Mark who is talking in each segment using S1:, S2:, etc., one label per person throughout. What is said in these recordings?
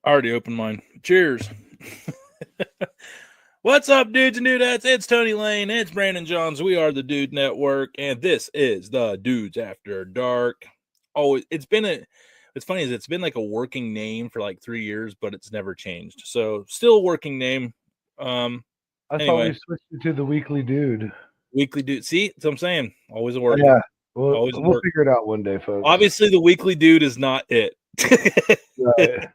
S1: I already opened mine. Cheers. What's up, dudes and dudettes? It's Tony Lane. It's Brandon Johns. We are the Dude Network, and this is the Dudes After Dark. Oh, it's funny is it's been like a working name for like 3 years, but it's never changed. So still a working name.
S2: I thought
S1: Anyway.
S2: we switched it to the Weekly Dude.
S1: Weekly Dude. See, that's what I'm saying. Always a work.
S2: Yeah,
S1: Always a
S2: we'll
S1: work.
S2: figure it out one day, folks.
S1: Obviously, the Weekly Dude is not it.
S2: Right.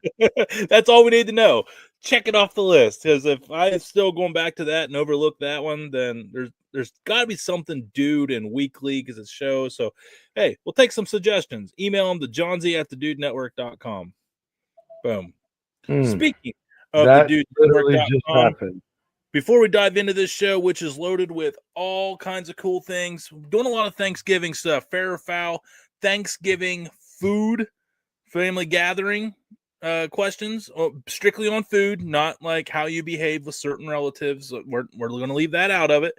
S1: That's all we need to know. Check it off the list, because if I'm still going back to that and overlook that one, then there's got to be something dude and weekly because it's shows. So, hey, we'll take some suggestions. Email them to johnsy@thedudenetwork.com. Boom. Speaking of
S2: that
S1: the
S2: literally just
S1: dudenetwork.com,
S2: happened.
S1: before we dive into this show, which is loaded with all kinds of cool things, we're doing a lot of Thanksgiving stuff, fair or foul, Thanksgiving food, family gathering questions, strictly on food, not like how you behave with certain relatives. We're going to leave that out of it.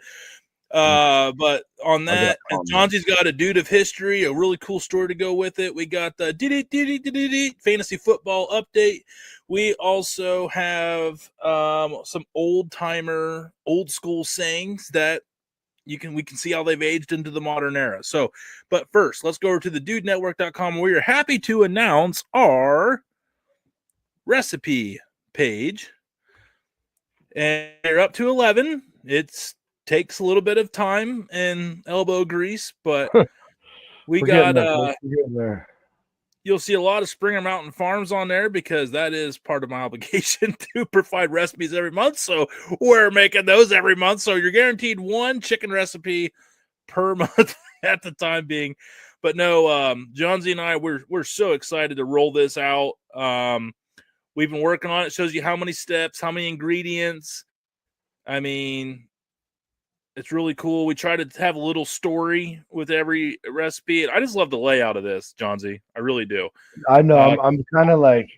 S1: But on that, Johnson's got a dude of history, a really cool story to go with it. We got the fantasy football update. We also have some old school sayings that we can see how they've aged into the modern era. So, but first, let's go over to the dudenetwork.com, where you're happy to announce our recipe page. And you're up to 11. It takes a little bit of time and elbow grease, but we got
S2: there.
S1: You'll see a lot of Springer Mountain Farms on there because that is part of my obligation to provide recipes every month. So we're making those every month. So you're guaranteed one chicken recipe per month at the time being. But no, Johnsy and I, we're so excited to roll this out. We've been working on it. It shows you how many steps, how many ingredients. I mean, it's really cool. We try to have a little story with every recipe. I just love the layout of this, Johnsy. I really do.
S2: I know. I'm kind of like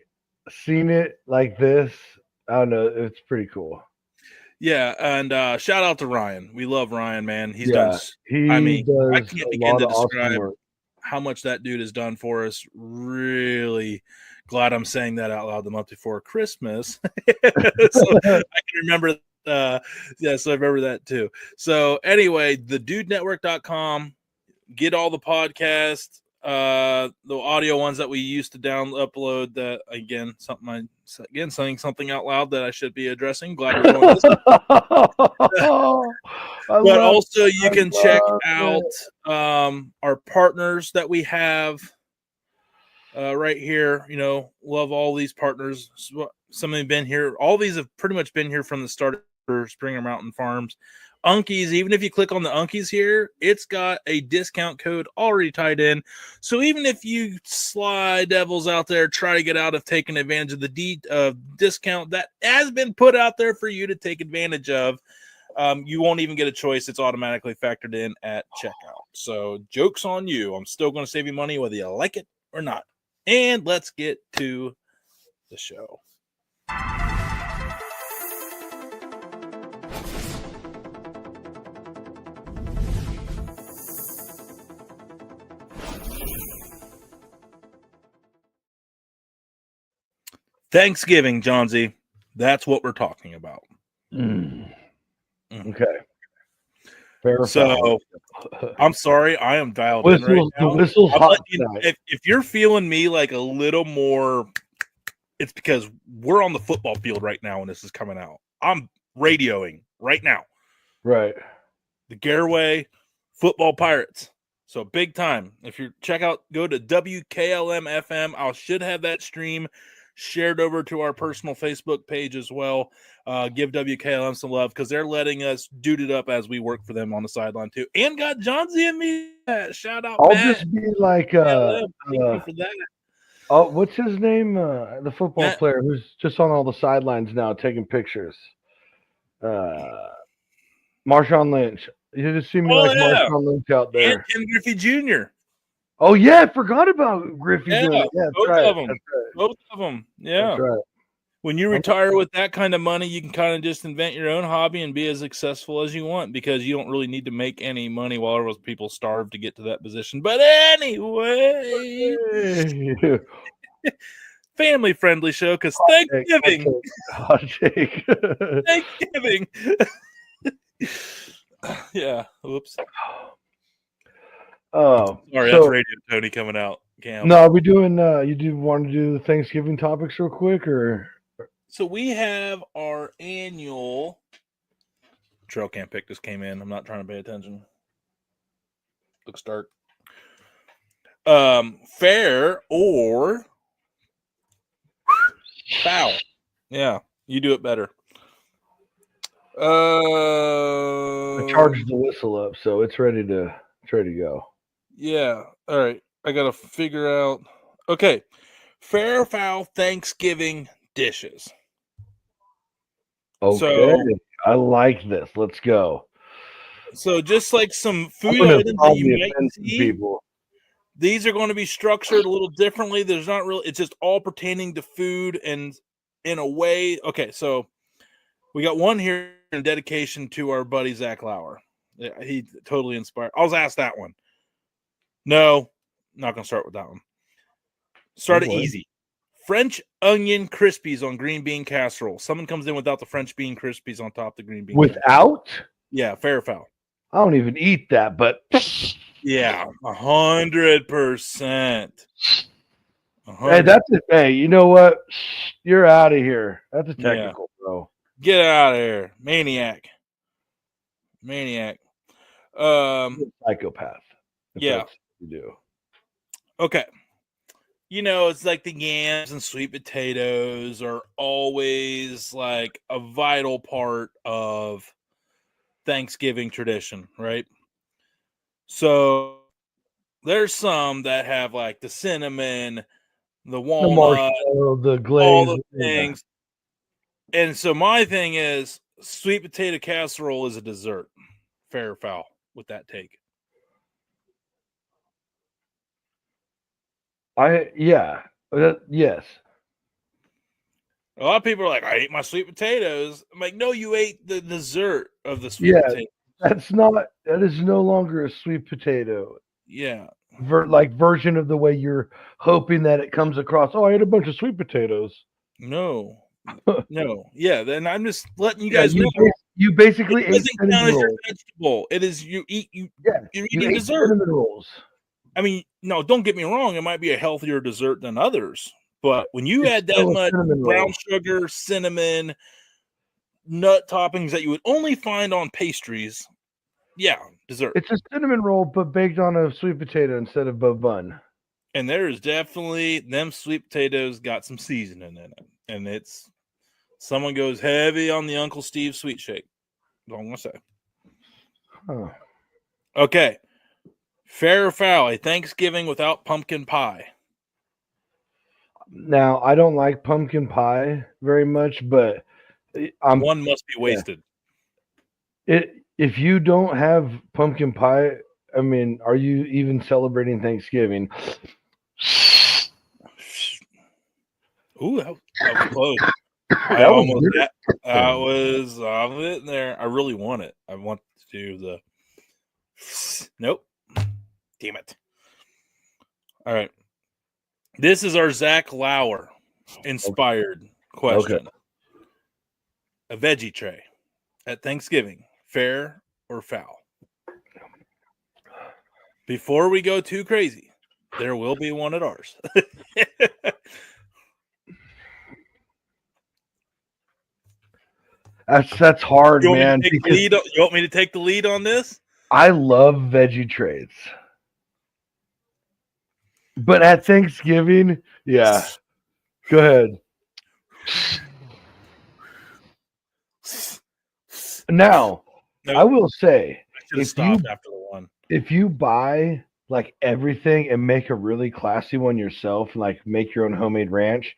S2: seeing it like this. I don't know. It's pretty cool.
S1: Yeah, and shout out to Ryan. We love Ryan, man. I can't begin to describe how much that dude has done for us. Really glad I'm saying that out loud the month before Christmas. So I can remember. So I remember that too. So anyway, thedudinetwork.com, get all the podcasts, the audio ones that we used to upload. That again, saying something out loud that I should be addressing. Glad you're doing this. But also you can check out our partners that we have right here. You know, love all these partners. Some of them have been here. All these have pretty much been here from the start for Springer Mountain Farms. Unkies, even if you click on the Unkies here, it's got a discount code already tied in. So even if you sly devils out there try to get out of taking advantage of the discount that has been put out there for you to take advantage of, you won't even get a choice. It's automatically factored in at checkout. So joke's on you. I'm still going to save you money whether you like it or not. And let's get to the show. Thanksgiving, Johnsy. That's what we're talking about.
S2: Okay.
S1: So, I'm sorry, I am dialed in right now.
S2: The whistle's hot.
S1: If you're feeling me like a little more, it's because we're on the football field right now when this is coming out. I'm radioing right now.
S2: Right.
S1: The Garaway Football Pirates. So big time. If you go to WKLM FM. I should have that stream shared over to our personal Facebook page as well. Give WKLM some love because they're letting us dude it up as we work for them on the sideline too. And got Johnsy and me. Shout out,
S2: I'll
S1: Matt.
S2: just be like,
S1: thank you for that.
S2: Oh, what's his name? The football player who's just on all the sidelines now taking pictures. Marshawn Lynch. You just see me Marshawn Lynch out there.
S1: And Ken Griffey Jr.
S2: Oh yeah, I forgot about Griffey Jr. Yeah,
S1: both of them. Both of them. Yeah.
S2: That's right.
S1: When you retire with that kind of money, you can kind of just invent your own hobby and be as successful as you want because you don't really need to make any money while other people starve to get to that position. But anyway, family-friendly show because Thanksgiving.
S2: Hot take.
S1: Thanksgiving. Yeah. Whoops.
S2: Oh,
S1: Sorry,
S2: so
S1: that's Radio Tony coming out. Can't
S2: no, are we doing? You do want to do the Thanksgiving topics real quick, or?
S1: So we have our annual trail cam pick just came in. I'm not trying to pay attention. Looks dark. Fair or foul. Yeah, you do it better.
S2: I charged the whistle up, so it's ready to go.
S1: Yeah. All right. I gotta figure out. Okay. Fair or foul Thanksgiving dishes.
S2: Okay,
S1: So,
S2: I like this. Let's go.
S1: so just like some
S2: I'm
S1: food
S2: gonna
S1: items that
S2: probably
S1: you might
S2: offend some
S1: see,
S2: people.
S1: these are going to be structured a little differently. There's not really, it's just all pertaining to food and in a way. Okay, so we got one here in dedication to our buddy Zach Lauer. Yeah, he totally inspired. I was asked that one. No, not going to start with that one. Start it easy. French onion crispies on green bean casserole. Someone comes in without the French bean crispies on top of the green bean.
S2: Without?
S1: Yeah, fair or foul.
S2: I don't even eat that, but
S1: yeah, 100%.
S2: Hey, that's it. Hey, you know what? You're out of here. That's a technical, bro.
S1: Get out of here, maniac.
S2: Psychopath.
S1: Yeah,
S2: you do.
S1: Okay. You know, it's like the yams and sweet potatoes are always like a vital part of Thanksgiving tradition, right? So there's some that have like the cinnamon, the walnut,
S2: the glaze,
S1: all the things. Yeah. And so my thing is sweet potato casserole is a dessert. Fair or foul with that take?
S2: Yes.
S1: A lot of people are like, I ate my sweet potatoes. I'm like, no, you ate the dessert of the sweet potato.
S2: That is no longer a sweet potato.
S1: Yeah.
S2: Version of the way you're hoping that it comes across. Oh, I ate a bunch of sweet potatoes.
S1: No. Yeah, then I'm just letting you guys know.
S2: You basically
S1: it doesn't count as your vegetable. It is you're eating dessert.
S2: Cinnamon rolls.
S1: I mean, no, don't get me wrong. It might be a healthier dessert than others, but when you add that much brown sugar, cinnamon, nut toppings that you would only find on pastries, yeah, dessert.
S2: It's a cinnamon roll, but baked on a sweet potato instead of a bun.
S1: And there's definitely them sweet potatoes got some seasoning in it, and it's someone goes heavy on the Uncle Steve sweet shake. That's all I'm gonna say.
S2: Huh.
S1: Okay. Fair or foul, a Thanksgiving without pumpkin pie.
S2: Now, I don't like pumpkin pie very much, but
S1: one must be wasted.
S2: If you don't have pumpkin pie, I mean, are you even celebrating Thanksgiving?
S1: Ooh, that was close. I was on it there. I really want it. I want to do the. Nope. Damn it. All right. This is our Zach Lauer inspired question.
S2: Okay.
S1: A veggie tray at Thanksgiving, fair or foul? Before we go too crazy, there will be one at ours.
S2: That's hard, man.
S1: You want me to take the lead on this?
S2: I love veggie trays. But at Thanksgiving, yeah. Go ahead. Now, I will say, if you buy like everything and make a really classy one yourself, like make your own homemade ranch,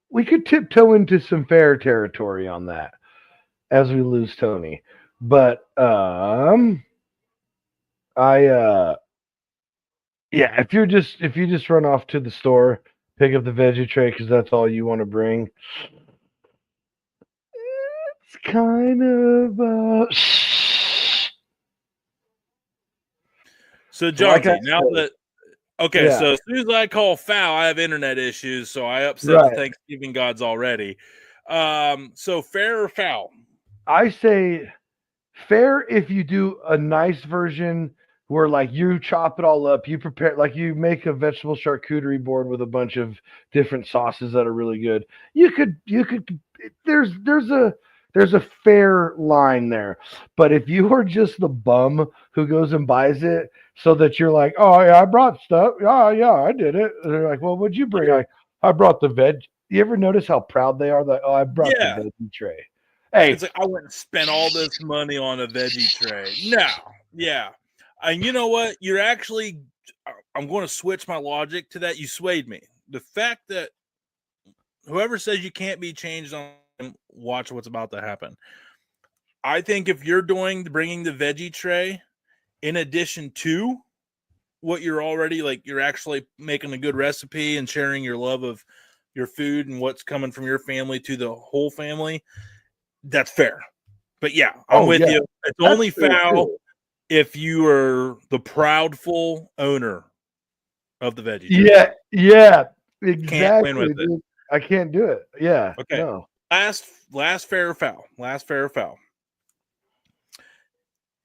S2: we could tiptoe into some fair territory on that as we lose Tony. But if you just run off to the store, pick up the veggie tray because that's all you want to bring. It's kind of
S1: So, John, now that Okay,
S2: Yeah.
S1: so as soon as I call foul, I have internet issues, so I upset the Thanksgiving gods already. So fair or foul?
S2: I say fair if you do a nice version where like you chop it all up, you prepare like you make a vegetable charcuterie board with a bunch of different sauces that are really good. You could there's a fair line there. But if you are just the bum who goes and buys it so that you're like, oh yeah, I brought stuff. Yeah, I did it. And they're like, well, what'd you bring? Like, I brought the veg. You ever notice how proud they are? Like, oh, I brought the veggie tray. Hey,
S1: it's like I went and spent all this money on a veggie tray. No, yeah, and you know what? You're actually. I'm going to switch my logic to that. You swayed me. The fact that whoever says you can't be changed on, watch what's about to happen. I think if you're bringing the veggie tray, in addition to what you're already like, you're actually making a good recipe and sharing your love of your food and what's coming from your family to the whole family. That's fair. But yeah, I'm with you. It's only foul if you are the proudful owner of the veggie tray.
S2: Yeah, exactly.
S1: Can't win with it.
S2: I can't do it. Yeah.
S1: Okay.
S2: No.
S1: Last fair or foul. Last fair or foul.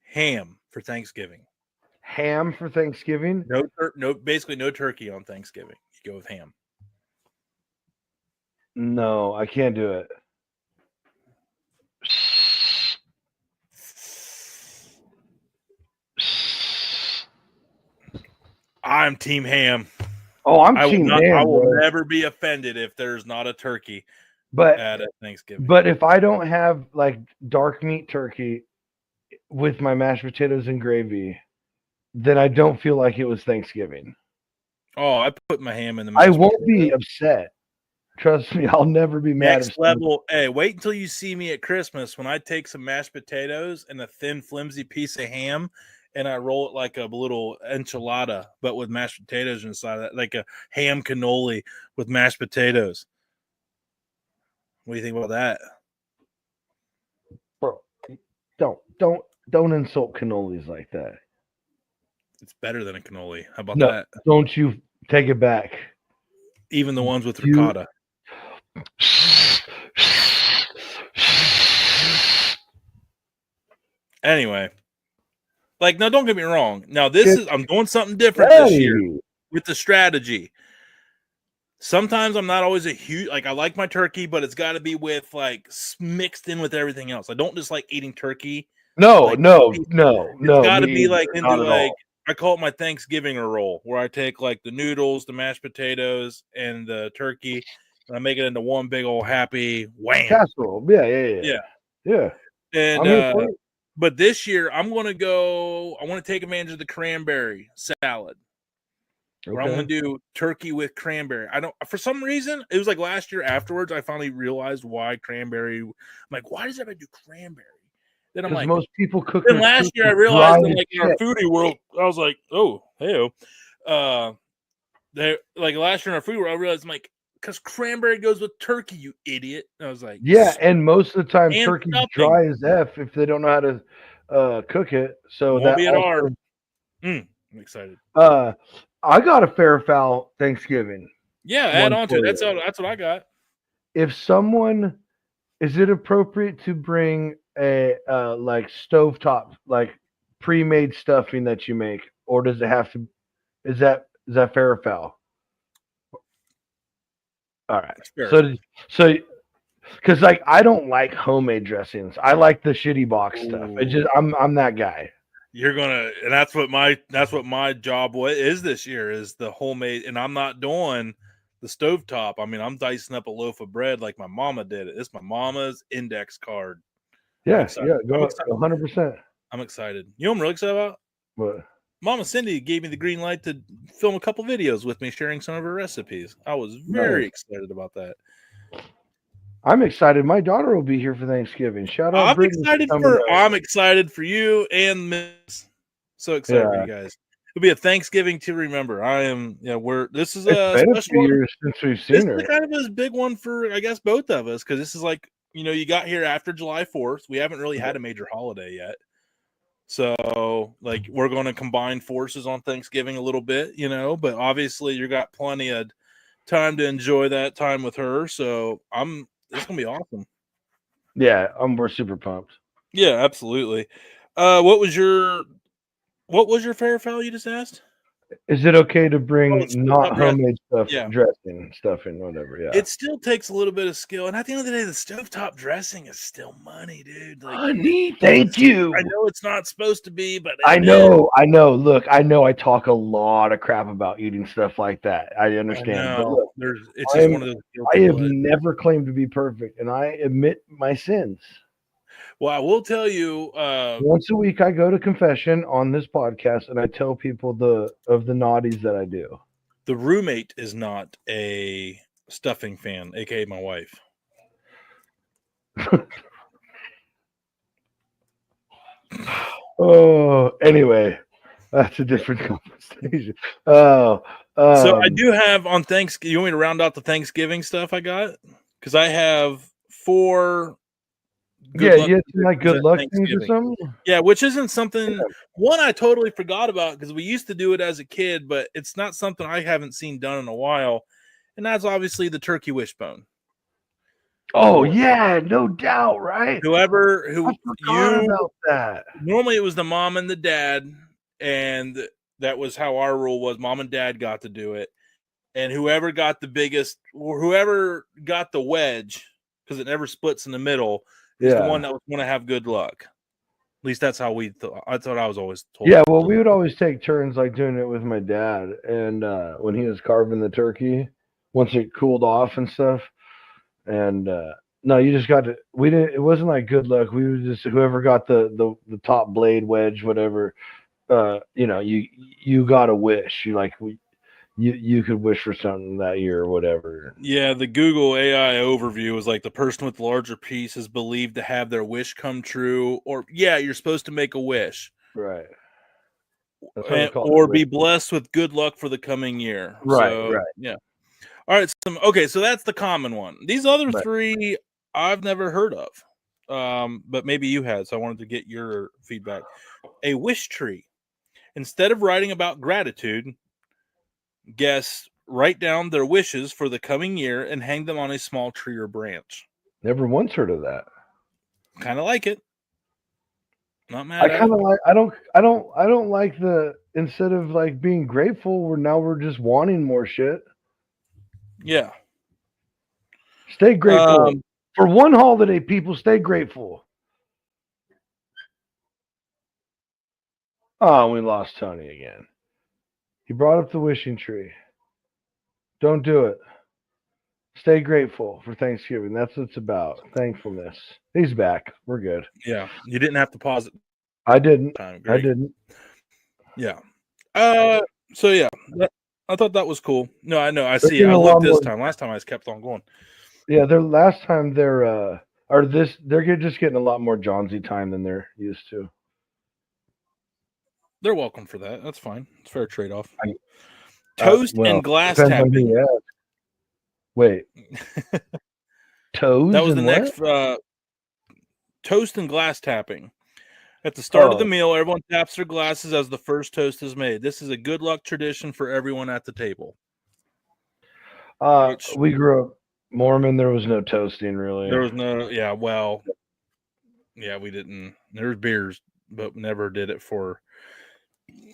S1: Ham for Thanksgiving.
S2: Ham for Thanksgiving?
S1: Basically no turkey on Thanksgiving. You go with ham.
S2: No, I can't do it.
S1: I'm team ham.
S2: Oh, I'm team ham.
S1: I will never be offended if there's not a turkey at Thanksgiving.
S2: But if I don't have like dark meat turkey with my mashed potatoes and gravy, then I don't feel like it was Thanksgiving.
S1: Oh, I put my ham in the
S2: I won't be upset. Trust me, I'll never be mad.
S1: Next level. Hey, wait until you see me at Christmas when I take some mashed potatoes and a thin, flimsy piece of ham and I roll it like a little enchilada, but with mashed potatoes inside of that, like a ham cannoli with mashed potatoes. What do you think about that?
S2: Bro, don't insult cannolis like that.
S1: It's better than a cannoli. How about that?
S2: Don't you take it back.
S1: Even the ones with ricotta. Anyway, like, no, don't get me wrong. Now, I'm doing something different this year with the strategy. Sometimes I'm not always I like my turkey, but it's got to be with like mixed in with everything else. I don't just like eating turkey.
S2: No.
S1: It's got to be like into like, I call it my Thanksgiving roll, where I take like the noodles, the mashed potatoes, and the turkey, and I make it into one big old happy wham
S2: casserole. Yeah.
S1: And but this year I want to take advantage of the cranberry salad. Where I'm going to do turkey with cranberry. For some reason, it was like last year afterwards, I finally realized why cranberry. I'm like, why does everybody do cranberry? Then I'm like,
S2: most people cook.
S1: Then last year I realized in our foodie world, I was like, oh, hey, like last year in our foodie world, I realized I'm like, because cranberry goes with turkey, you idiot. And I was like,
S2: yeah, and most of the time turkey's dry as F if they don't know how to cook it. So
S1: won't be hard. I'm excited.
S2: I got a fair foul Thanksgiving.
S1: Yeah, add on to it. That's what I got.
S2: Is it appropriate to bring a like stovetop, like pre-made stuffing that you make, or does it have to? Is that fair or foul? All right. So, because like I don't like homemade dressings. I like the shitty box stuff. I'm that guy.
S1: And that's what my job is this year is the homemade, and I'm not doing the stovetop. I mean, I'm dicing up a loaf of bread like my mama did it. It's my mama's index card.
S2: Yeah, go 100%.
S1: I'm excited. You know what I'm really excited about?
S2: What?
S1: Mama Cindy gave me the green light to film a couple videos with me sharing some of her recipes. I was very excited about that.
S2: I'm excited. My daughter will be here for Thanksgiving. Shout out!
S1: I'm excited for you and Miss. So excited for you guys. It'll be a Thanksgiving to remember. I am. Yeah, this is a
S2: special year since we've seen her.
S1: This is kind of a big one for I guess both of us because this is like you got here after July 4th. We haven't really had a major holiday yet, So, like, we're going to combine forces on Thanksgiving a little bit, but obviously you got plenty of time to enjoy that time with her. So it's going to be awesome.
S2: Yeah, we're super pumped.
S1: Yeah, absolutely. What was your fair foul you just asked?
S2: Is it okay to
S1: Oh,
S2: bring
S1: it's
S2: not
S1: stovetop dressing.
S2: homemade stuff,
S1: Yeah.
S2: dressing, stuffing, whatever? Yeah.
S1: It still takes a little bit of skill, and at the end of the day, the stovetop dressing is still money, dude. Like,
S2: Honey, thank you.
S1: I know it's not supposed to be, but
S2: I
S1: it is.
S2: know. Look, I know I talk a lot of crap about eating stuff like that. I understand. But look,
S1: It's just one of those
S2: I
S1: guilty
S2: have
S1: pleasures.
S2: never claimed to be perfect, and I admit my sins.
S1: Well, I will tell you,
S2: once a week I go to confession on this podcast, and I tell people of the naughties that I do.
S1: The roommate is not a stuffing fan, aka my wife.
S2: Oh, anyway, that's a different conversation. Oh,
S1: so I do have on Thanksgiving. You want me to round out the Thanksgiving stuff I got? Because I have 4.
S2: You had some like good luck things or something.
S1: Yeah, which isn't something one I totally forgot about because we used to do it as a kid, but it's not something I haven't seen done in a while, and that's obviously the turkey wishbone.
S2: Oh yeah, no doubt, right?
S1: I forgot
S2: about that.
S1: Normally it was the mom and the dad, and that was how our rule was. Mom and dad got to do it, and whoever got the biggest, or whoever got the wedge, because it never splits in the middle, is the one that was going to have good luck. At least that's how we thought. That's what I was always told.
S2: Yeah, well, we would always take turns like doing it with my dad, and when he was carving the turkey, once it cooled off and stuff, and no, you just got to. We didn't. It wasn't like good luck. We was just whoever got the top blade wedge, whatever. You got a wish. You could wish for something that year or whatever.
S1: Yeah, the Google AI overview was like the person with the larger piece is believed to have their wish come true, or you're supposed to make a wish,
S2: right?
S1: Or be blessed with good luck for the coming year.
S2: Right.
S1: Yeah. All right. So that's the common one. These other 3 I've never heard of, but maybe you had. So I wanted to get your feedback. A wish tree. Instead of writing about gratitude, guests write down their wishes for the coming year and hang them on a small tree or branch.
S2: Never once heard of that.
S1: Kind of like it. Not mad.
S2: I kind of like. I don't like the instead of like being grateful, we're just wanting more shit.
S1: Yeah.
S2: Stay grateful for one holiday, people. Stay grateful. Oh, we lost Tony again. He brought up the wishing tree. Don't do it. Stay grateful for Thanksgiving. That's what it's about. Thankfulness. He's back. We're good.
S1: Yeah. You didn't have to pause it.
S2: I didn't. I didn't.
S1: Yeah. So yeah, I thought that was cool. No, I know. I see. I looked this time. Last time I just kept on going.
S2: Yeah, they're just getting a lot more Johnsy time than they're used to.
S1: They're welcome for that. That's fine. It's a fair trade-off. Toast and glass tapping.
S2: Wait. Toast?
S1: That was the next toast and glass tapping. At the start of the meal, everyone taps their glasses as the first toast is made. This is a good luck tradition for everyone at the table.
S2: We grew up Mormon. There was no toasting, really.
S1: There was no, we didn't. There's beers, but never did it for.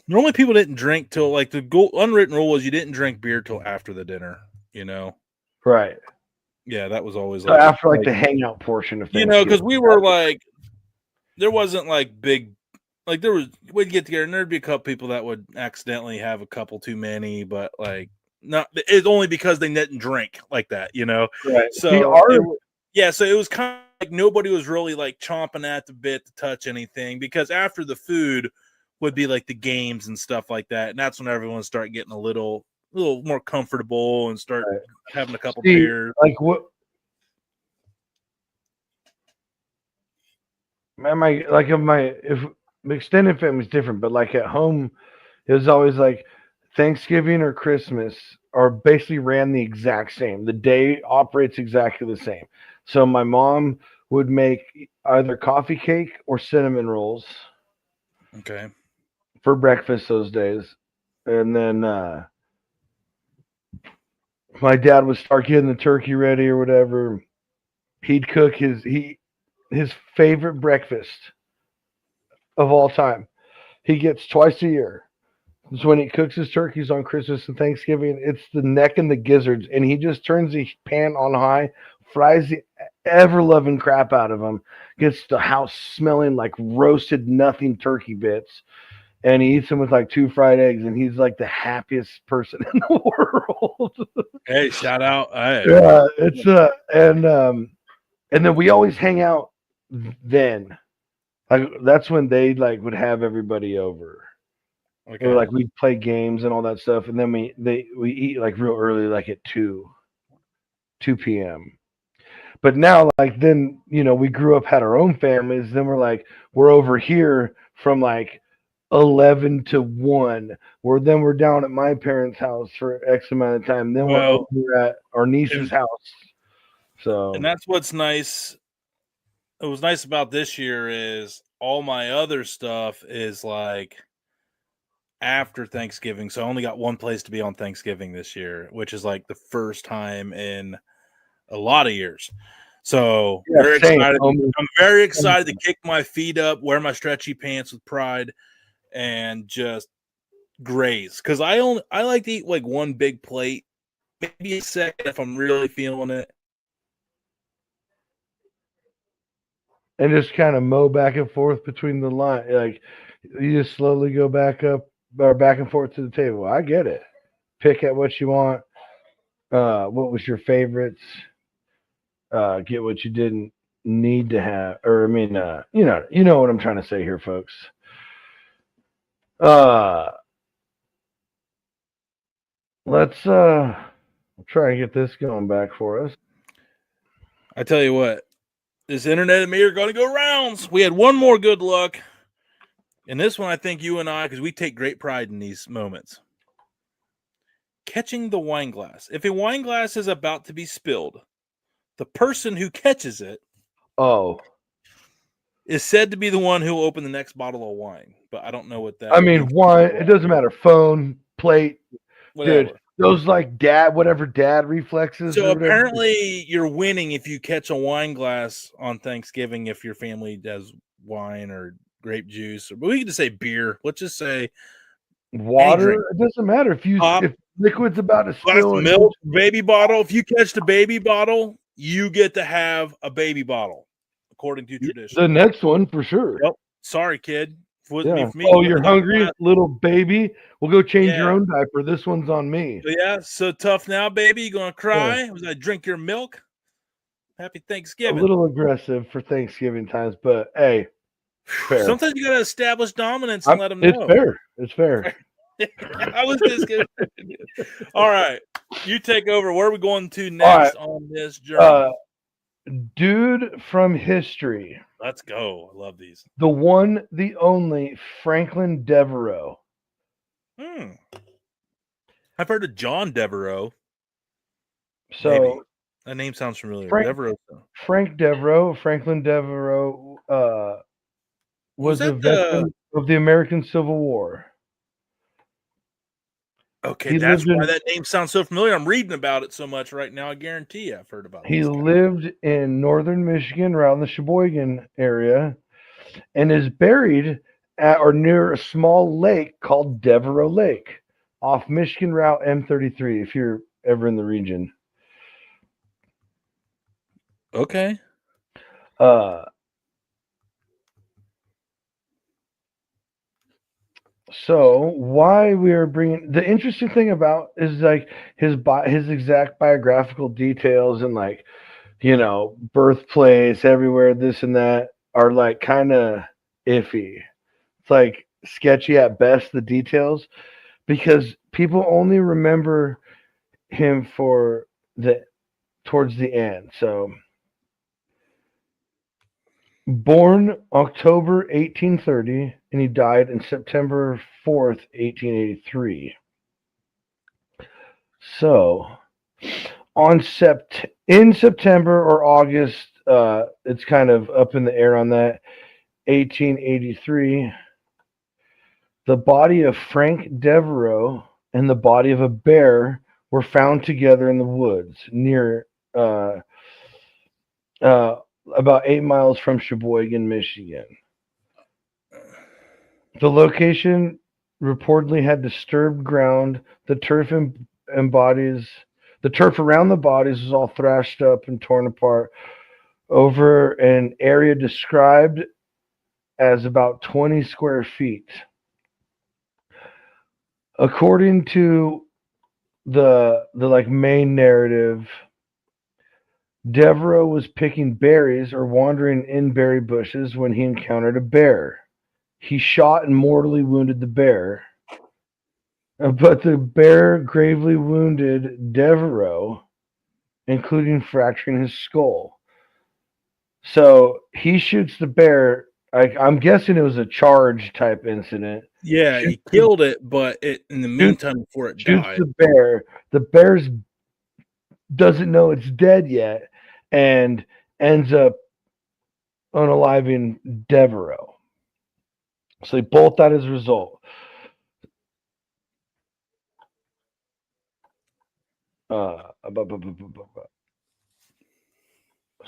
S1: Normally, people didn't drink till like the unwritten rule was you didn't drink beer till after the dinner.
S2: Right.
S1: Yeah, that was always
S2: so after the hangout portion of
S1: because we were like. There wasn't like big, like we'd get together and there'd be a couple people that would accidentally have a couple too many, but like it's only because they didn't drink like that,
S2: Right.
S1: So so it was kind of like nobody was really like chomping at the bit to touch anything because after the food would be like the games and stuff like that, and that's when everyone started getting a little more comfortable and start having a couple beers.
S2: Like what? If my extended family is different, but like at home, it was always like Thanksgiving or Christmas are basically ran the exact same. The day operates exactly the same. So my mom would make either coffee cake or cinnamon rolls.
S1: Okay.
S2: for breakfast those days. And then my dad would start getting the turkey ready or whatever. He'd cook his favorite breakfast of all time. He gets twice a year. It's when he cooks his turkeys on Christmas and Thanksgiving. It's the neck and the gizzards, and he just turns the pan on high, fries the ever loving crap out of them, gets the house smelling like roasted nothing turkey bits, and he eats them with like 2 fried eggs, and he's like the happiest person in the world.
S1: Hey, shout out. Hey.
S2: Yeah, it's and then we always hang out then. Like that's when they like would have everybody over.
S1: Okay.
S2: Or like we'd play games and all that stuff, and then we eat like real early, like at 2 p.m. But now, like then, we grew up, had our own families. Then we're over here from like 11 to 1. We're down at my parents' house for X amount of time. Then we're
S1: Well,
S2: over at our niece's house. So
S1: and that's what's nice. It was nice about this year is all my other stuff is like after Thanksgiving. So I only got one place to be on Thanksgiving this year, which is like the first time in a lot of years. So
S2: yeah,
S1: very
S2: same,
S1: excited.
S2: homie.
S1: I'm very excited to kick my feet up, wear my stretchy pants with pride, and just graze. Because I like to eat like one big plate, maybe a second if I'm really feeling it.
S2: And just kind of mow back and forth between the line. Like you just slowly go back up or back and forth to the table. I get it. Pick at what you want. What was your favorites? Get what you didn't need to have, or I mean, you know what I'm trying to say here, folks. Let's try and get this going back for us.
S1: I tell you what, this internet and me are going to go rounds. We had one more good luck. And this one, I think you and I, because we take great pride in these moments. Catching the wine glass. If a wine glass is about to be spilled, the person who catches it is said to be the one who will open the next bottle of wine. But I don't know what that.
S2: I mean, wine. It doesn't matter. Phone, plate,
S1: whatever.
S2: Dude. Those like whatever dad reflexes.
S1: So
S2: or whatever.
S1: apparently, you're winning if you catch a wine glass on Thanksgiving. If your family does wine or grape juice, but we can just say beer. Let's just say
S2: water. It doesn't matter if liquid's about to spill.
S1: Milk, baby bottle. If you catch the baby bottle, you get to have a baby bottle, according to tradition.
S2: The next one for sure.
S1: Yep. Sorry, kid.
S2: Yeah. Oh, you're hungry, little baby? We'll go change your own diaper. This one's on me.
S1: So, yeah. So tough now, baby. You gonna cry? Yeah. Was I drink your milk? Happy Thanksgiving.
S2: A little aggressive for Thanksgiving times, but hey,
S1: fair. Sometimes you gotta establish dominance and let them know.
S2: It's fair. It's fair.
S1: I was just kidding. All right, you take over. Where are we going to next on this journey?
S2: Dude from history.
S1: Let's go. I love these.
S2: The one, the only Franklin Deveraux.
S1: I've heard of John Deveraux.
S2: So
S1: maybe. That name sounds familiar.
S2: Franklin Deveraux was a veteran of the American Civil War.
S1: Okay, that's why that name sounds so familiar. I'm reading about it so much right now. I guarantee you I've heard about it.
S2: He lived in northern Michigan around the Sheboygan area and is buried at or near a small lake called Deveraux Lake off Michigan Route M33 if you're ever in the region.
S1: Okay.
S2: So why we are bringing the interesting thing about is like his exact biographical details and like, birthplace everywhere, this and that are like kind of iffy. It's like sketchy at best, the details, because people only remember him for towards the end. So born October 1830, and he died in September 4th, 1883. So, in September or August, it's kind of up in the air on that, 1883, The body of Frank Deveraux and the body of a bear were found together in the woods near uh, about 8 miles from Sheboygan, Michigan. The location reportedly had disturbed ground. The turf the turf around the bodies was all thrashed up and torn apart over an area described as about 20 square feet. According to the like main narrative, Deveraux was picking berries or wandering in berry bushes when he encountered a bear. He shot and mortally wounded the bear, but the bear gravely wounded Deveraux, including fracturing his skull. So he shoots the bear. I'm guessing it was a charge type incident.
S1: Yeah, he killed it, but in the meantime, before it died,
S2: the bear doesn't know it's dead yet, and ends up unaliving Deveraux. So they bolt that as a result.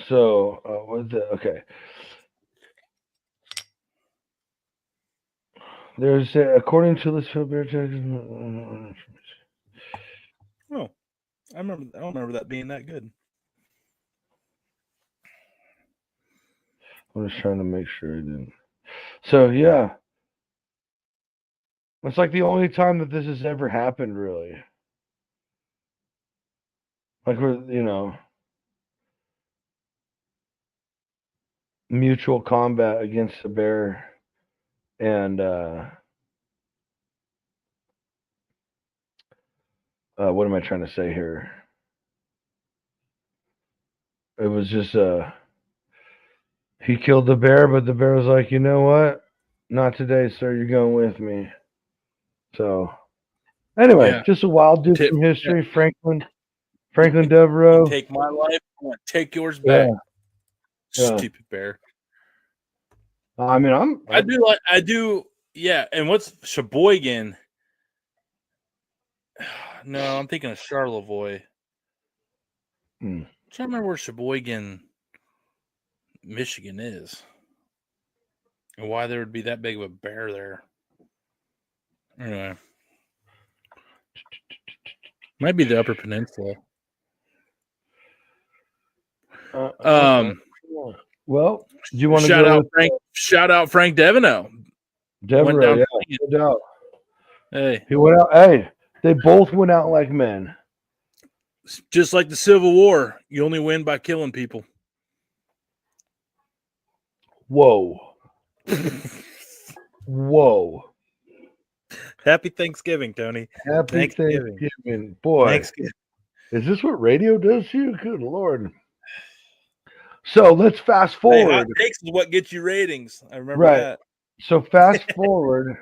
S2: So what's it? Okay. There's according to this bear.
S1: Oh, I don't remember that being that good.
S2: I'm just trying to make sure I didn't. So yeah, it's like the only time that this has ever happened, really. Like we're mutual combat against a bear, and what am I trying to say here? It was just he killed the bear, but the bear was like, you know what? Not today, sir. You're going with me. So, anyway, just a wild dude from history, Franklin Deveraux.
S1: Take my life, I want to take yours back. Yeah. Stupid bear.
S2: I mean,
S1: I do. Yeah, and what's Sheboygan? No, I'm thinking of Charlevoix. I'm trying to remember where Sheboygan, Michigan is, and why there would be that big of a bear there. Anyway, might be the Upper Peninsula.
S2: Well, do you want to
S1: shout out Frank Deveraux?
S2: Deveraux, yeah, no doubt.
S1: Hey,
S2: he went out. Hey, they both went out like men.
S1: Just like the Civil War, you only win by killing people.
S2: Whoa. Whoa.
S1: Happy Thanksgiving, Tony.
S2: Happy Thanksgiving. Boy. Thanksgiving. Is this what radio does to you? Good Lord. So let's fast forward.
S1: Hey, hot takes is what gets you ratings. I remember that.
S2: So fast forward.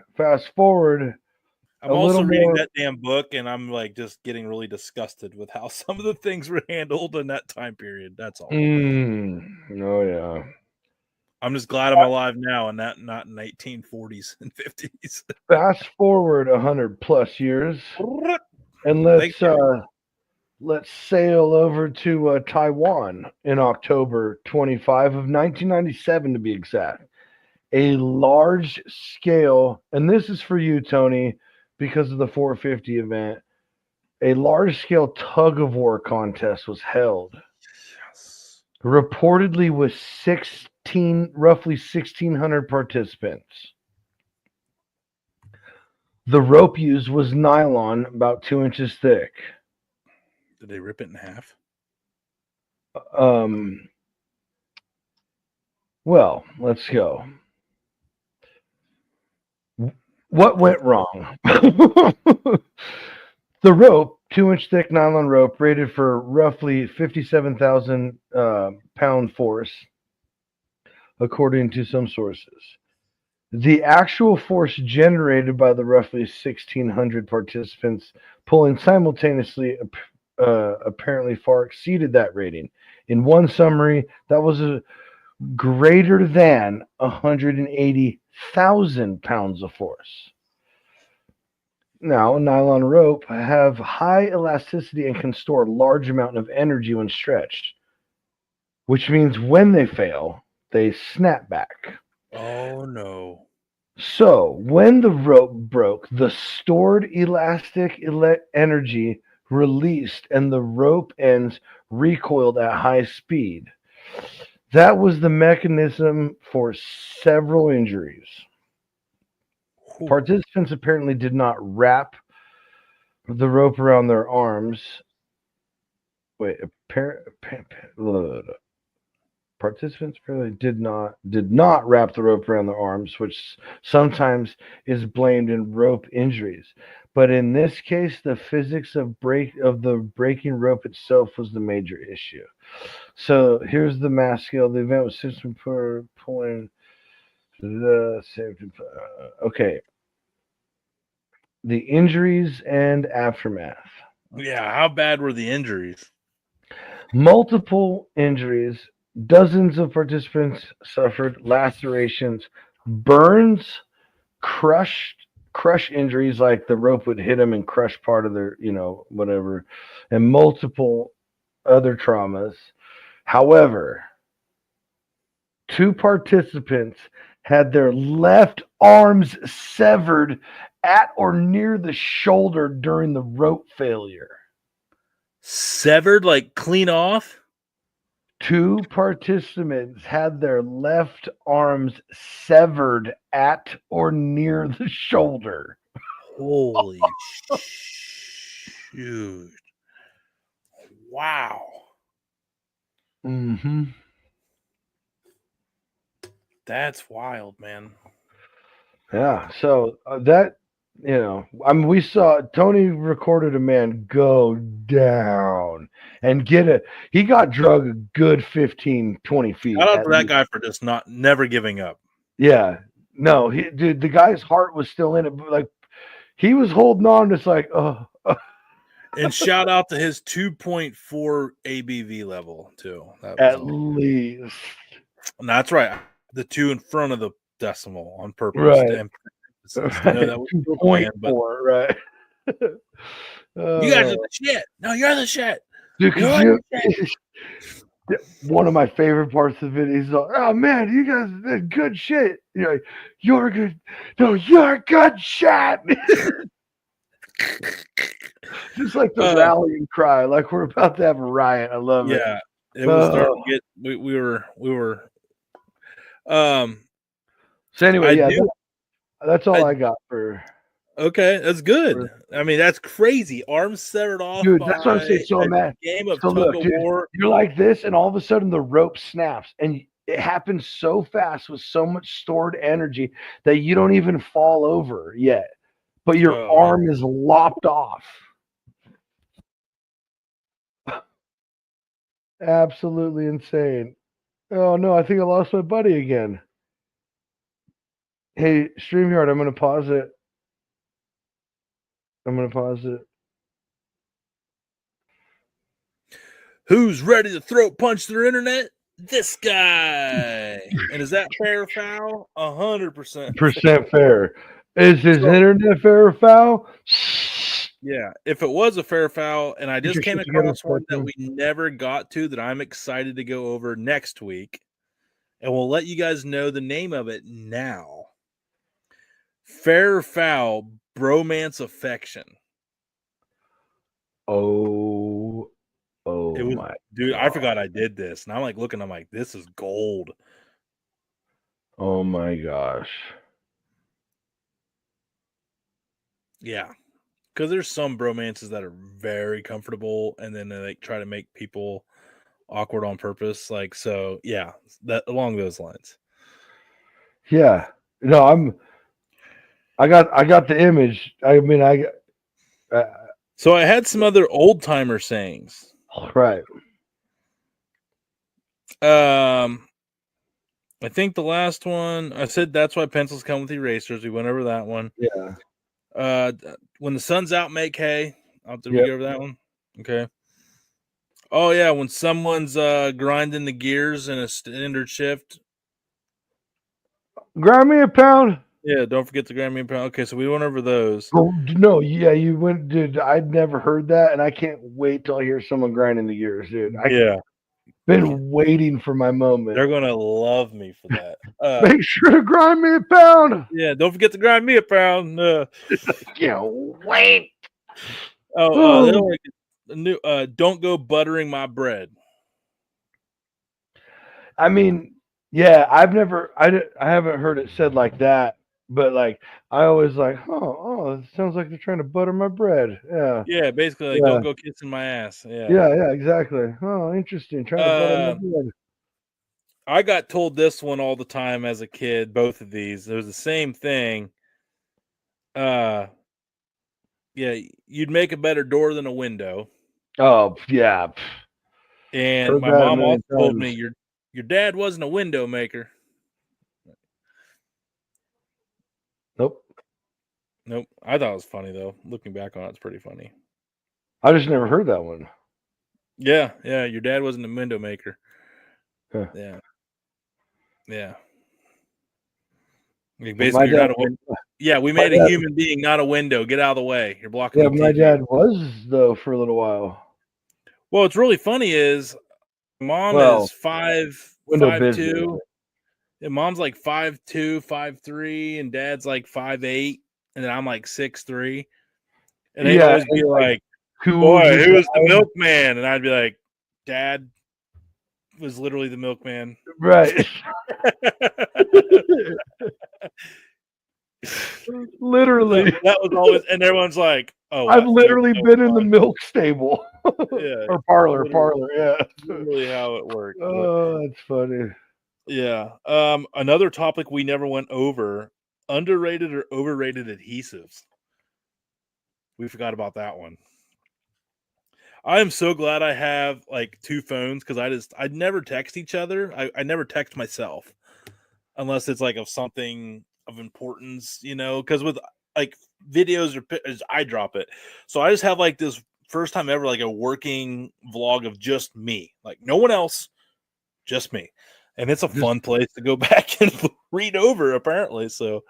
S1: I'm also reading that damn book, and I'm like just getting really disgusted with how some of the things were handled in that time period. That's all.
S2: Oh yeah.
S1: I'm just glad I'm alive now, and not in 1940s and 50s.
S2: Fast forward 100 plus years, and let's sail over to Taiwan in October 25 of 1997 to be exact. A large scale, and this is for you, Tony, because of the 450 event. A large scale tug-of-war contest was held. Yes. Reportedly with roughly 1,600 participants. The rope used was nylon, about 2 inches thick.
S1: Did they rip it in half?
S2: Well, let's go. What went wrong? The rope, 2-inch thick nylon rope, rated for roughly 57,000 pound force, according to some sources. The actual force generated by the roughly 1,600 participants pulling simultaneously apparently far exceeded that rating. In one summary, that was greater than 180,000 pounds of force. Now, nylon rope have high elasticity and can store a large amount of energy when stretched, which means when they fail, they snap back.
S1: Oh no.
S2: So, when the rope broke, the stored elastic energy released and the rope ends recoiled at high speed. That was the mechanism for several injuries.
S1: Whew.
S2: Participants apparently did not wrap the rope around their arms. Wait, participants apparently did not wrap the rope around their arms, which sometimes is blamed in rope injuries. But in this case, the physics of the breaking rope itself was the major issue. So here's the mass scale. The event was system per pulling the safety. Okay, the injuries and aftermath.
S1: Yeah, how bad were the injuries?
S2: Multiple injuries. Dozens of participants suffered lacerations, burns, crush injuries, like the rope would hit them and crush part of their, whatever, and multiple other traumas. However, two participants had their left arms severed at or near the shoulder during the rope failure.
S1: Severed, like clean off?
S2: Two participants had their left arms severed at or near the shoulder.
S1: Holy shoot. Wow.
S2: Mm-hmm.
S1: That's wild, man.
S2: Yeah. So we saw Tony recorded a man go down and he got drug a good 15, 20 feet.
S1: Shout out
S2: At
S1: to that
S2: least.
S1: guy for just never giving up.
S2: Yeah. No, dude, the guy's heart was still in it. But like, he was holding on. It's like,
S1: And shout out to his 2.4 ABV level too.
S2: At least.
S1: And that's right. The 2 in front of the decimal on purpose.
S2: Right.
S1: I know that was
S2: 2.4, right?
S1: You guys are the shit. No, you're the shit.
S2: Dude, one of my favorite parts of it is, oh man, you guys did good shit. You're like, you're good. No, you're good shit. Just like the rallying cry, like we're about to have a riot. I love it.
S1: Yeah, it was starting to get. We were.
S2: So anyway, that's all I got for.
S1: Okay, that's good. I mean, that's crazy. Arms severed off.
S2: Dude, that's what I'm saying. So man,
S1: game of Tug-of-War.
S2: You're like this, and all of a sudden the rope snaps, and it happens so fast with so much stored energy that you don't even fall over yet, but your arm is lopped off. Absolutely insane. Oh no, I think I lost my buddy again. Hey, StreamYard, I'm gonna pause it.
S1: Who's ready to throat punch their internet? This guy. And is that fair or foul? 100%
S2: fair. Is his internet fair or foul?
S1: Yeah. If it was a fair or foul, and I just came across one that we never got to that I'm excited to go over next week, and we'll let you guys know the name of it now. Fair or foul, bromance affection.
S2: Oh my
S1: dude, God. I forgot I did this. And I'm like looking, I'm like, this is gold.
S2: Oh my gosh.
S1: Yeah. Because there's some bromances that are very comfortable and then they like try to make people awkward on purpose. Like, so yeah, that along those lines.
S2: Yeah. No, I got the image. I mean,
S1: so I had some other old timer sayings.
S2: Right.
S1: I think the last one I said that's why pencils come with erasers. We went over that one.
S2: Yeah.
S1: When the sun's out, make hay. Did we go over that one? Okay. Oh yeah, when someone's grinding the gears in a standard shift.
S2: Grind me a pound.
S1: Yeah, don't forget the Grammy and pound. Okay, so we went over those.
S2: Oh, no, yeah, you went, dude. I'd never heard that, and I can't wait till I hear someone grinding the gears, dude. I've
S1: Yeah,
S2: been waiting for my moment.
S1: they're gonna love me for that.
S2: Make sure to grind me a pound.
S1: Yeah, don't forget to grind me a pound.
S2: Can't wait.
S1: The other
S2: Oh,
S1: one, the new. Don't go buttering my bread.
S2: I mean, yeah, I haven't heard it said like that, but like I always like, oh, it sounds like they're trying to butter my bread. Yeah,
S1: Yeah, basically, like,
S2: yeah,
S1: don't go kissing my ass. Yeah.
S2: yeah, exactly. Oh, interesting. Trying to butter my
S1: Uh,
S2: bread.
S1: I got told this one all the time as a kid. Both of these, it was the same thing. Uh, yeah, you'd make a better door than a window.
S2: Oh, yeah.
S1: And
S2: Heard
S1: my
S2: that a
S1: mom
S2: million
S1: also told me
S2: times.
S1: your dad wasn't a window maker.
S2: Nope.
S1: Nope. I thought it was funny though. Looking back on it, it's pretty funny.
S2: I just never heard that one.
S1: Yeah, yeah. Your dad wasn't a window maker.
S2: Huh.
S1: Yeah, yeah. Like,
S2: My
S1: basically, you're
S2: dad,
S1: not a window. Yeah, we
S2: my
S1: made a
S2: dad,
S1: human being, not a window. Get out of the way. You're blocking
S2: yeah,
S1: the
S2: my
S1: TV.
S2: dad was though for a little while.
S1: Well, what's really funny is mom
S2: Well,
S1: is five
S2: window
S1: five
S2: business.
S1: two. And mom's like 5'2", 5'3", and dad's like 5'8", and then I'm like 6'3". And they'd
S2: Yeah,
S1: always be
S2: and like
S1: like,
S2: who
S1: "Boy, who was the
S2: decide?
S1: milkman?" And I'd be like, "Dad was literally the milkman."
S2: Right. Literally.
S1: That was always, and everyone's like, "Oh,
S2: I've
S1: that feels
S2: literally
S1: so
S2: been in the
S1: fun."
S2: milk stable
S1: Yeah,
S2: or parlor,
S1: literally,
S2: yeah.
S1: literally how it worked. But
S2: Oh, that's funny.
S1: yeah, another topic we never went over: underrated or overrated adhesives. We forgot about that one. I am so glad I have like two phones because I'd never text each other. I never text myself unless it's like of something of importance, because with like videos or pictures, I drop it. So I just have like this first time ever, like a working vlog of just me, like no one else, just me. And it's a
S2: Just
S1: fun place to go back and read over, apparently. So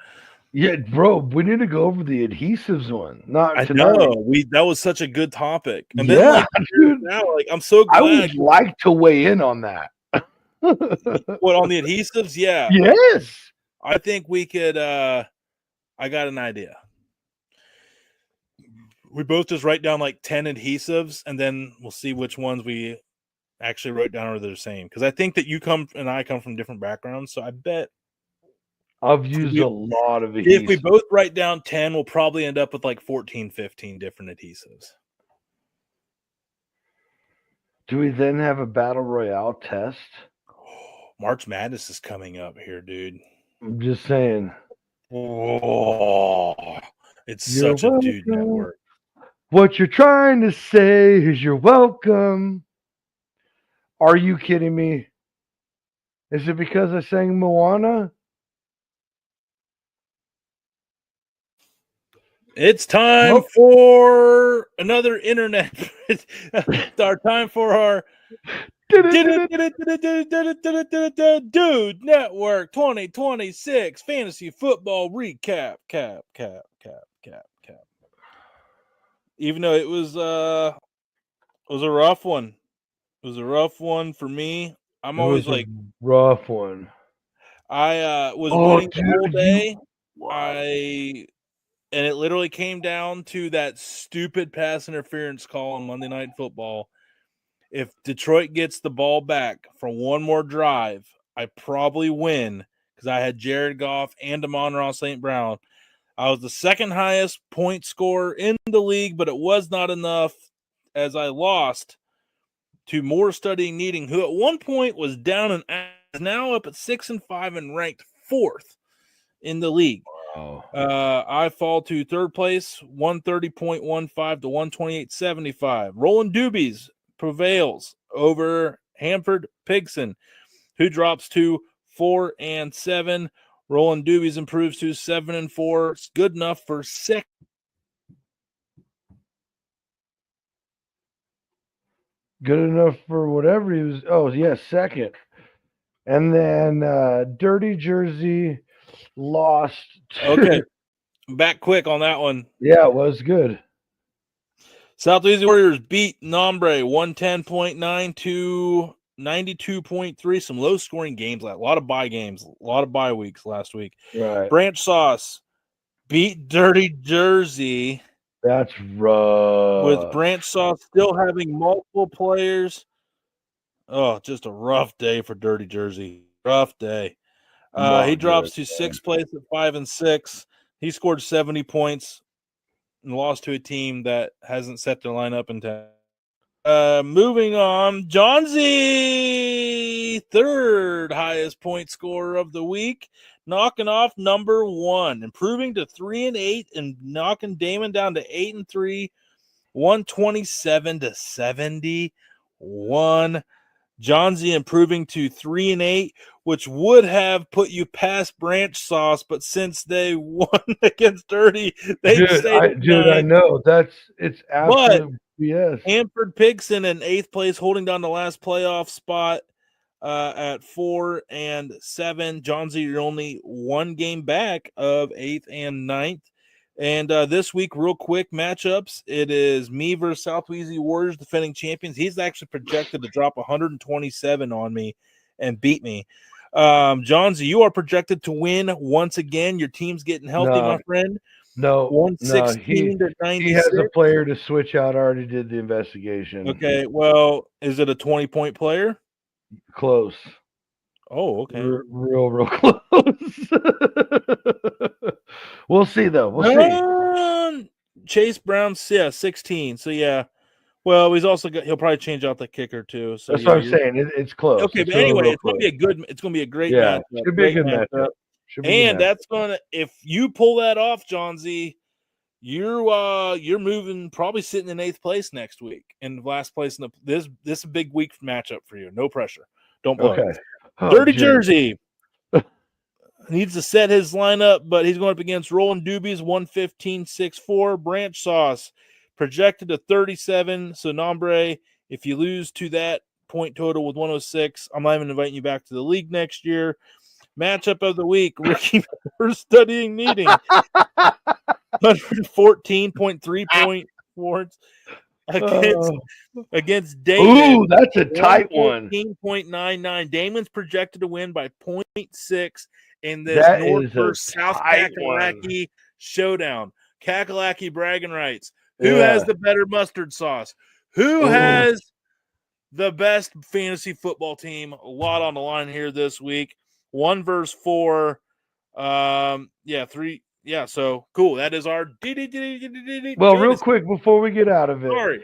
S2: yeah, bro, we need to go over the adhesives one. Not
S1: I
S2: tonight.
S1: know that was such a good topic. And then
S2: Yeah,
S1: like
S2: dude.
S1: now, like I'm so
S2: I
S1: glad.
S2: would like to weigh in on that.
S1: What, on the adhesives? Yeah.
S2: Yes.
S1: I think we could I got an idea. We both just write down like 10 adhesives and then we'll see which ones we actually wrote down are the same. Because I think that you come and I come from different backgrounds. So I bet
S2: I've
S1: if
S2: used
S1: we,
S2: a lot of
S1: if we
S2: adhesives.
S1: both write down 10, we'll probably end up with like 14, 15 different adhesives.
S2: Do we then have a battle royale test?
S1: March Madness is coming up here, dude.
S2: I'm just saying.
S1: Oh, it's
S2: You're
S1: such a dude
S2: welcome.
S1: network.
S2: What you're trying to say is you're welcome. Are you kidding me? Is it because I sang Moana?
S1: It's time
S2: Nope.
S1: for another internet. Our time for our Dude Network 2026 Fantasy Football Recap. Cap. Even though it was a rough one. It was a rough one for me. I'm
S2: It
S1: always
S2: was a
S1: like,
S2: rough one.
S1: I was
S2: Oh,
S1: winning the whole
S2: dude,
S1: day.
S2: wow.
S1: And it literally came down to that stupid pass interference call on Monday Night Football. If Detroit gets the ball back for one more drive, I probably win because I had Jared Goff and Amon-Ra St. Brown. I was the second highest point scorer in the league, but it was not enough as I lost to More Studying Needing, who at one point was down and is now up at 6-5 and ranked fourth in the league.
S2: Oh.
S1: I fall to third place, 130.15 to 128.75. Roland Doobies prevails over Hanford Pigson, who drops to 4-7. Roland Doobies improves to 7-4. It's good enough for second.
S2: Good enough for whatever he was. Oh, yeah, second. And then Dirty Jersey lost.
S1: Okay, back quick on that one.
S2: Yeah, it was good.
S1: Southeast Warriors beat Nombre 110.9 to 92.3. Some low scoring games, a lot of bye games, a lot of bye weeks last week.
S2: Right.
S1: Branch Sauce beat Dirty Jersey.
S2: That's rough.
S1: With Branch Sauce still having multiple players. Oh, just a rough day for Dirty Jersey. Rough day. He drops to sixth place at 5-6. He scored 70 points and lost to a team that hasn't set their lineup in time. Moving on, John Z, third highest point scorer of the week, knocking off number 1, improving to 3-8 and knocking Damon down to 8-3, 127 to 71. John Z improving to 3-8, which would have put you past Branch Sauce, but since they won against Dirty, they stayed.
S2: I know it's absolute BS.
S1: Hanford Pigson in 8th place, holding down the last playoff spot at 4-7. John Z, you're only one game back of 8th and 9th. And this week, real quick matchups, it is me versus Southeast Warriors, defending champions. He's actually projected to drop 127 on me and beat me. John Z, you are projected to win once again. Your team's getting healthy, my friend.
S2: No,
S1: 116 to 96.
S2: He has a player to switch out. I already did the investigation.
S1: Okay, well, is it a 20-point player?
S2: Close.
S1: Oh, okay.
S2: Real close. We'll see, though. We'll see.
S1: Chase Brown, 16. So, yeah. Well, he'll probably change out the kicker, too. So
S2: that's what I'm saying. It's close.
S1: Okay, but anyway, it's going to be a great matchup.
S2: Should be a good matchup.
S1: And that's if you pull that off, John Z, you're moving, probably sitting in 8th place next week and last place in this is a big week matchup for you. No pressure. Don't blow it. Dirty Jersey needs to set his lineup, but he's going up against Roland Doobies, 115.64. Branch Sauce projected to 37. So Nombre, if you lose to that point total with 106, I'm not even inviting you back to the league next year. Matchup of the week, Ricky first studying meeting. 114.3 point wards against Damon.
S2: Ooh, that's a tight one.
S1: 14.99. Damon's projected to win by 0.6 in this North versus South Kakalaki showdown. Kakalaki bragging rights. Who has the better mustard sauce? Who has the best fantasy football team? A lot on the line here this week. 1 versus 4. 3. Yeah, so cool. That is our.
S2: Well, real quick before we get out of it.
S1: Sorry.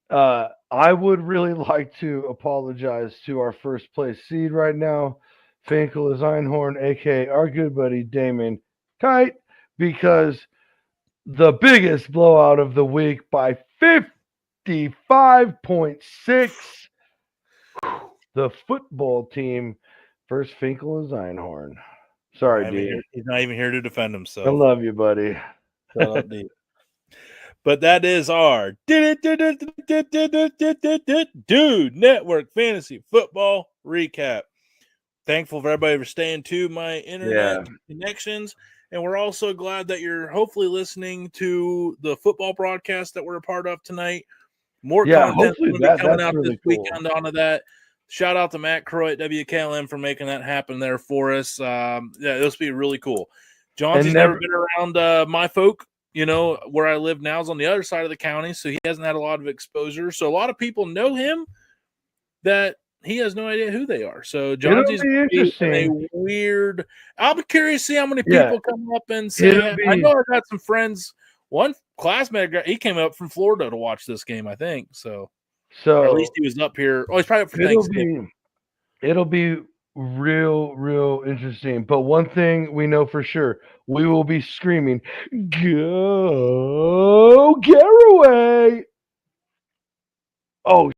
S2: I would really like to apologize to our first place seed right now, Finkel is Einhorn, aka our good buddy Damon Kite, because the biggest blowout of the week by 55.6. The football team versus Finkel is Einhorn. Sorry, dude.
S1: He's not even here to defend himself.
S2: I love you, buddy.
S1: But that is our Dude Network Fantasy Football Recap. Thankful for everybody for staying to my internet connections. And we're also glad that you're hopefully listening to the football broadcast that we're a part of tonight. More content will be coming out this weekend onto that. Shout out to Matt Croy at WKLM for making that happen there for us. This will be really cool. John's never been around my folk. Where I live now is on the other side of the county, so he hasn't had a lot of exposure. So a lot of people know him that he has no idea who they are. So Johnsy's a weird. I'll be curious to see how many people come up and say. I know I got some friends. One classmate, he came up from Florida to watch this game, I think. So or at least he was up here. Oh, he's probably up for Thanksgiving.
S2: It'll be real interesting. But one thing we know for sure, we will be screaming, "Go Garraway!" Oh,